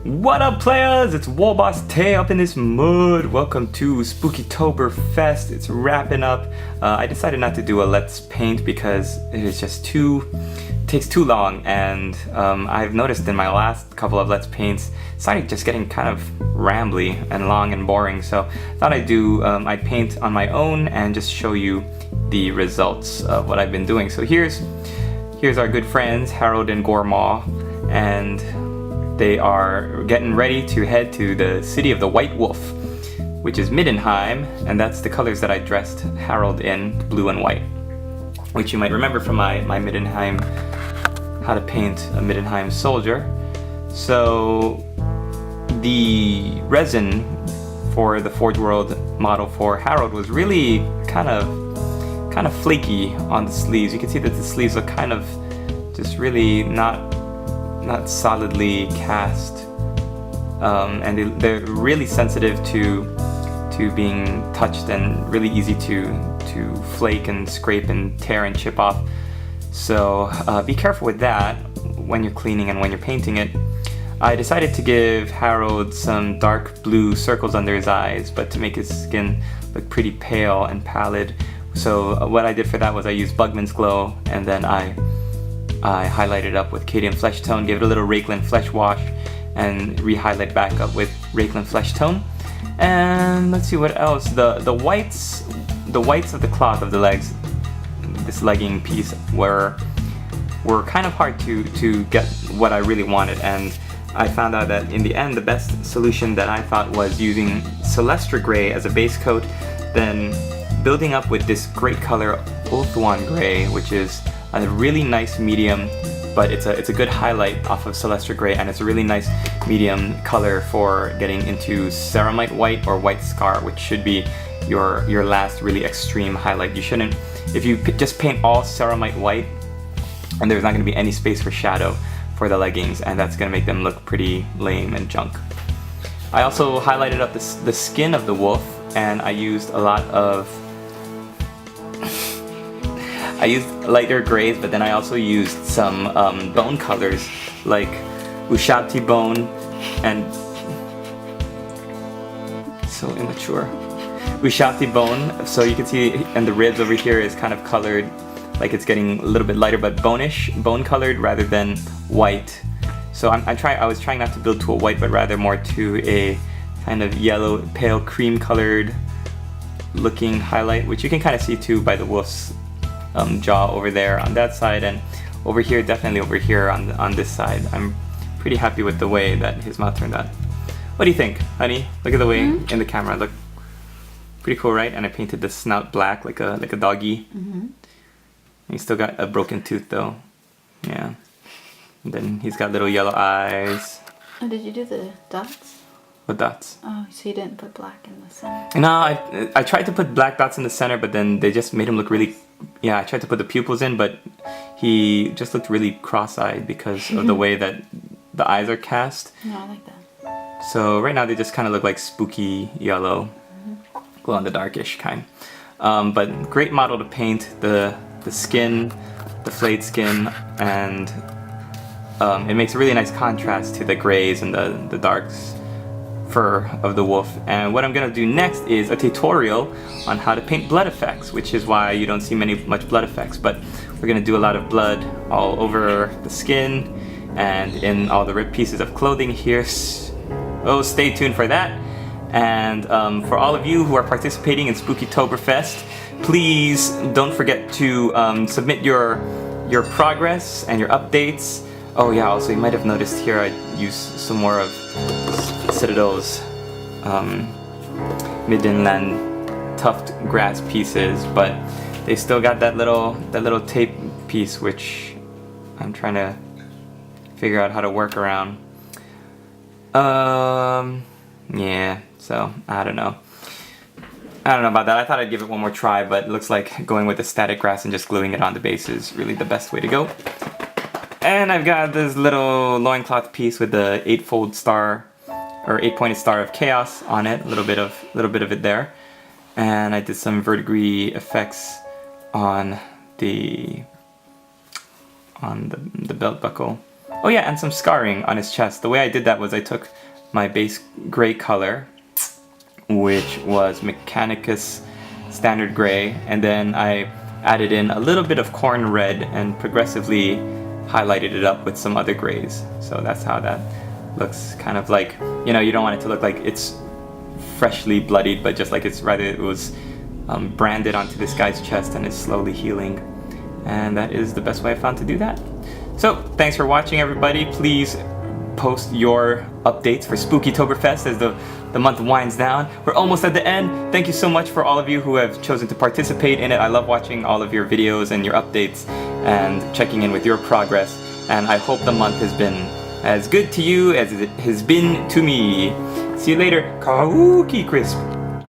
What up, players? It's Warboss Tay up in this mud. Welcome to Spookytoberfest. It's wrapping up. I decided not to do a Let's Paint because it is just it takes too long, and I've noticed in my last couple of Let's Paints, it started just getting kind of rambly and long and boring. So I thought I'd paint on my own and just show you the results of what I've been doing. So here's our good friends Harold and Gormaw, and they are getting ready to head to the city of the White Wolf, which is Middenheim, and that's the colors that I dressed Harold in, blue and white, which you might remember from my Middenheim, how to paint a Middenheim soldier. So the resin for the Forge World model for Harold was really kind of flaky on the sleeves. You can see that the sleeves are kind of just really not solidly cast, and they're really sensitive to being touched and really easy to flake and scrape and tear and chip off. So be careful with that when you're cleaning and when you're painting it. I decided to give Harold some dark blue circles under his eyes, but to make his skin look pretty pale and pallid. So what I did for that was I used Bugman's Glow, and then I highlighted up with Cadian Flesh Tone, gave it a little Rakelin Flesh Wash, and re-highlight back up with Rakelin Flesh Tone. And let's see what else. The whites of the cloth of the legs, this legging piece, were kind of hard to get what I really wanted, and I found out that in the end the best solution that I thought was using Celestra Gray as a base coat, then building up with this great color Ulthuan Gray, which is a really nice medium, but it's a good highlight off of Celestra Gray, and it's a really nice medium color for getting into Ceramite White or White Scar, which should be your last really extreme highlight. You shouldn't, if you just paint all Ceramite White, and there's not going to be any space for shadow for the leggings, and that's going to make them look pretty lame and junk. I also highlighted up the skin of the wolf, and I used a lot of I used lighter grays, but then I also used some bone colors like Ushabti bone and so immature. Ushabti bone, so you can see, and the ribs over here is kind of colored like it's getting a little bit lighter, but bone colored rather than white. So I was trying not to build to a white, but rather more to a kind of yellow, pale cream colored looking highlight, which you can kind of see too by the wolf's jaw over there on that side, and over here, definitely over here on this side. I'm pretty happy with the way that his mouth turned out. What do you think, honey? Look at the way in the camera. Look pretty cool, right? And I painted the snout black like a doggy. He's still got a broken tooth though. Yeah. And then he's got little yellow eyes. Oh, did you do the dots? What dots? Oh, so you didn't put black in the center? No, I tried to put black dots in the center, but then they just made him look really... Yeah, I tried to put the pupils in, but he just looked really cross-eyed because of the way that the eyes are cast. No, I like that. So right now they just kind of look like spooky yellow, glow-in-the-darkish kind. But great model to paint. The skin, the flayed skin, and it makes a really nice contrast to the grays and the darks fur of the wolf. And what I'm gonna do next is a tutorial on how to paint blood effects, which is why you don't see much blood effects, but we're gonna do a lot of blood all over the skin and in all the ripped pieces of clothing here. Oh, stay tuned for that. And for all of you who are participating in Spookytoberfest, please don't forget to submit your progress and your updates. Oh yeah, also you might have noticed here I used some more of Citadel's Middenland tuft grass pieces, but they still got that little tape piece, which I'm trying to figure out how to work around. Yeah, so I don't know about that. I thought I'd give it one more try, but it looks like going with the static grass and just gluing it on the base is really the best way to go. And I've got this little loincloth piece with the 8-fold star or 8-pointed star of chaos on it, a little bit of it there. And I did some verdigris effects on the belt buckle. Oh yeah, and some scarring on his chest. The way I did that was I took my base gray color, which was Mechanicus Standard Gray, and then I added in a little bit of corn red and progressively highlighted it up with some other grays. So that's how that looks, kind of like, you know, you don't want it to look like it's freshly bloodied, but just like it was branded onto this guy's chest and is slowly healing. And that is the best way I found to do that. So thanks for watching, everybody. Please post your updates for Spookytoberfest as the month winds down. We're almost at the end. Thank you so much for all of you who have chosen to participate in it. I love watching all of your videos and your updates and checking in with your progress. And I hope the month has been as good to you as it has been to me. See you later. Kauki Crisp.